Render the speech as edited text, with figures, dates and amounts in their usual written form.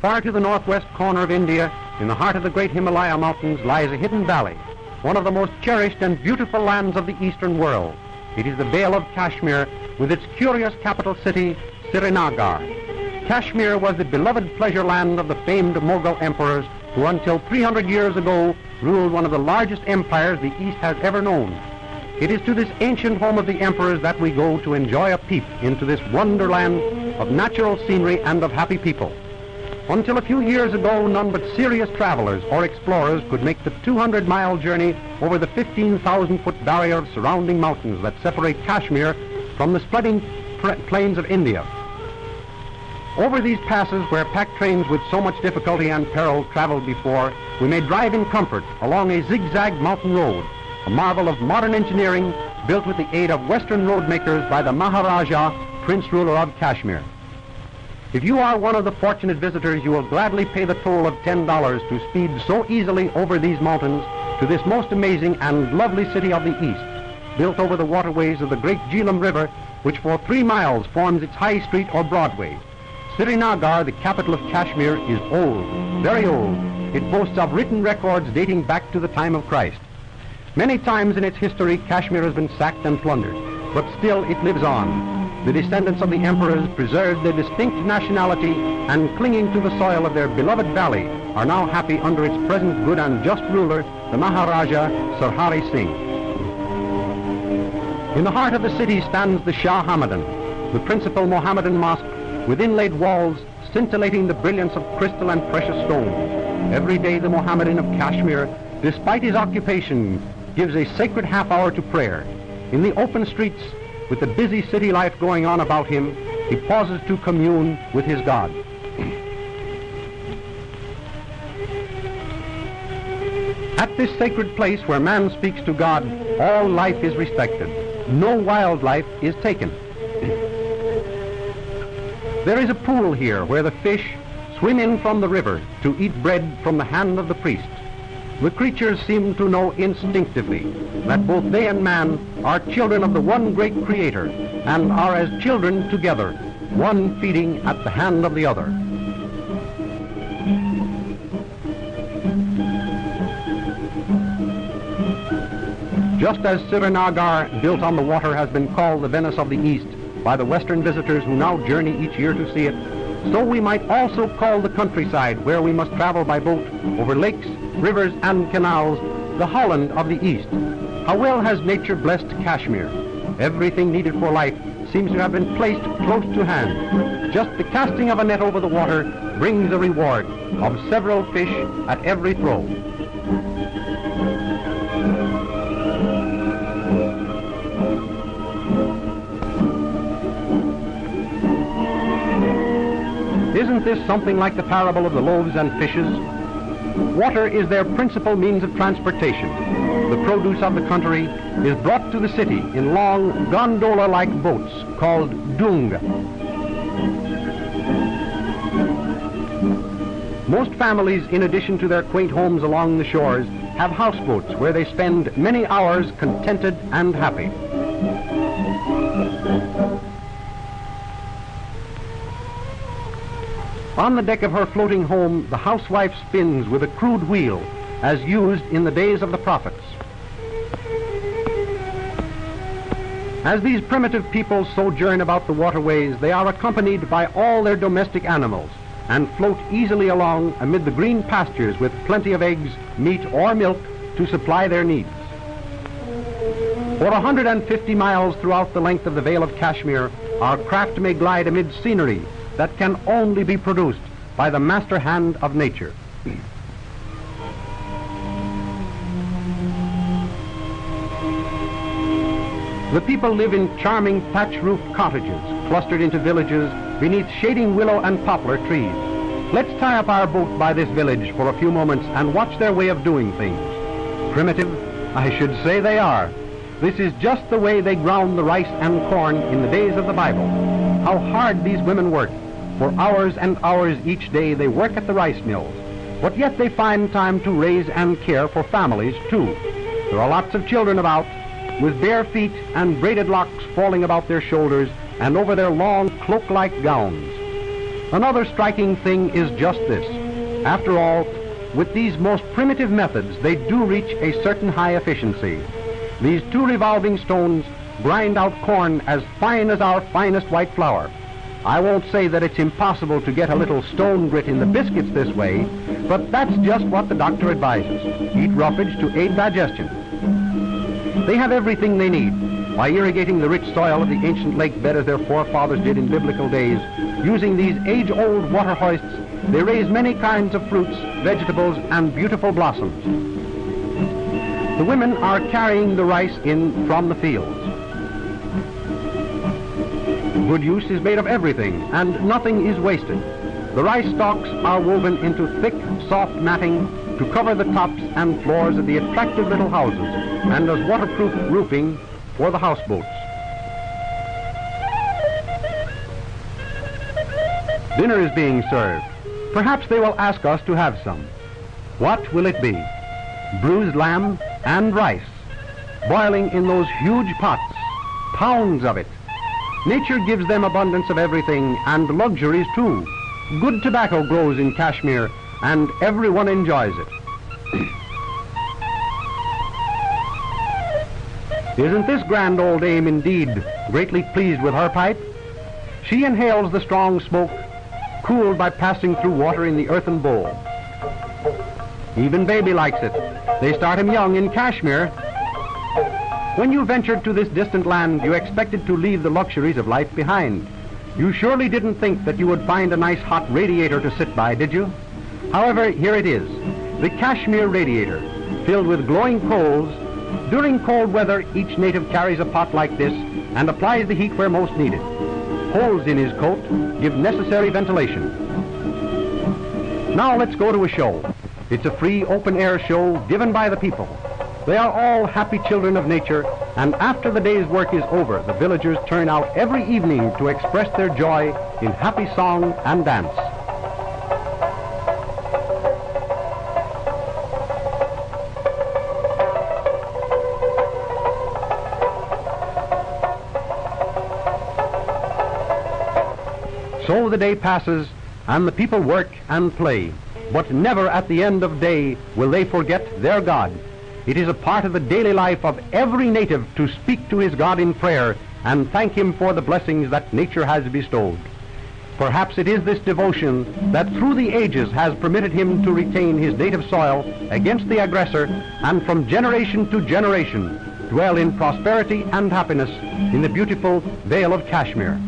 Far to the northwest corner of India, in the heart of the great Himalaya mountains, lies a hidden valley, one of the most cherished and beautiful lands of the eastern world. It is the Vale of Kashmir, with its curious capital city, Srinagar. Kashmir was the beloved pleasure land of the famed Mughal emperors who until 300 years ago ruled one of the largest empires the East has ever known. It is to this ancient home of the emperors that we go to enjoy a peep into this wonderland of natural scenery and of happy people. Until a few years ago, none but serious travelers or explorers could make the 200-mile journey over the 15,000-foot barrier of surrounding mountains that separate Kashmir from the spreading plains of India. Over these passes, where pack trains with so much difficulty and peril traveled before, we may drive in comfort along a zigzag mountain road, a marvel of modern engineering built with the aid of Western road makers by the Maharaja, Prince Ruler of Kashmir. If you are one of the fortunate visitors, you will gladly pay the toll of $10 to speed so easily over these mountains to this most amazing and lovely city of the East, built over the waterways of the great Jhelum River, which for 3 miles forms its high street or Broadway. Srinagar, the capital of Kashmir, is old, very old. It boasts of written records dating back to the time of Christ. Many times in its history, Kashmir has been sacked and plundered, but still it lives on. The descendants of the emperors preserved their distinct nationality and, clinging to the soil of their beloved valley, are now happy under its present good and just ruler, the Maharaja Sir Singh. In the heart of the city stands the Shah Hamadan, the principal Mohammedan mosque, with inlaid walls scintillating the brilliance of crystal and precious stones. Every day the Mohammedan of Kashmir, despite his occupation, gives a sacred half-hour to prayer. In the open streets, with the busy city life going on about him, he pauses to commune with his God. At this sacred place where man speaks to God, all life is respected. No wildlife is taken. There is a pool here where the fish swim in from the river to eat bread from the hand of the priest. The creatures seem to know instinctively that both they and man are children of the one great Creator and are as children together, one feeding at the hand of the other. Just as Srinagar, built on the water, has been called the Venice of the East by the Western visitors who now journey each year to see it, so we might also call the countryside where we must travel by boat over lakes, rivers and canals, the Holland of the East. How well has nature blessed Kashmir? Everything needed for life seems to have been placed close to hand. Just the casting of a net over the water brings a reward of several fish at every throw. Isn't this something like the parable of the loaves and fishes? Water is their principal means of transportation. The produce of the country is brought to the city in long gondola-like boats called dung. Most families, in addition to their quaint homes along the shores, have houseboats where they spend many hours contented and happy. On the deck of her floating home, the housewife spins with a crude wheel, as used in the days of the prophets. As these primitive people sojourn about the waterways, they are accompanied by all their domestic animals and float easily along amid the green pastures with plenty of eggs, meat, or milk to supply their needs. For 150 miles throughout the length of the Vale of Kashmir, our craft may glide amid scenery that can only be produced by the master hand of nature. The people live in charming thatch-roofed cottages, clustered into villages beneath shading willow and poplar trees. Let's tie up our boat by this village for a few moments and watch their way of doing things. Primitive? I should say they are. This is just the way they ground the rice and corn in the days of the Bible. How hard these women work. For hours and hours each day they work at the rice mills. But yet they find time to raise and care for families, too. There are lots of children about, with bare feet and braided locks falling about their shoulders and over their long cloak-like gowns. Another striking thing is just this. After all, with these most primitive methods, they do reach a certain high efficiency. These two revolving stones grind out corn as fine as our finest white flour. I won't say that it's impossible to get a little stone grit in the biscuits this way, but that's just what the doctor advises. Eat roughage to aid digestion. They have everything they need. By irrigating the rich soil of the ancient lake bed as their forefathers did in biblical days, using these age-old water hoists, they raise many kinds of fruits, vegetables, and beautiful blossoms. The women are carrying the rice in from the fields. Good use is made of everything, and nothing is wasted. The rice stalks are woven into thick, soft matting to cover the tops and floors of the attractive little houses, and as waterproof roofing for the houseboats. Dinner is being served. Perhaps they will ask us to have some. What will it be? Bruised lamb and rice, boiling in those huge pots, pounds of it. Nature gives them abundance of everything, and luxuries too. Good tobacco grows in Kashmir, and everyone enjoys it. Isn't this grand old dame indeed greatly pleased with her pipe? She inhales the strong smoke, cooled by passing through water in the earthen bowl. Even baby likes it. They start him young in Kashmir. When you ventured to this distant land, you expected to leave the luxuries of life behind. You surely didn't think that you would find a nice hot radiator to sit by, did you? However, here it is, the Kashmir radiator, filled with glowing coals. During cold weather, each native carries a pot like this and applies the heat where most needed. Holes in his coat give necessary ventilation. Now let's go to a show. It's a free open-air show given by the people. They are all happy children of nature, and after the day's work is over, the villagers turn out every evening to express their joy in happy song and dance. So the day passes, and the people work and play. But never at the end of day will they forget their God. It is a part of the daily life of every native to speak to his God in prayer and thank him for the blessings that nature has bestowed. Perhaps it is this devotion that through the ages has permitted him to retain his native soil against the aggressor, and from generation to generation dwell in prosperity and happiness in the beautiful Vale of Kashmir.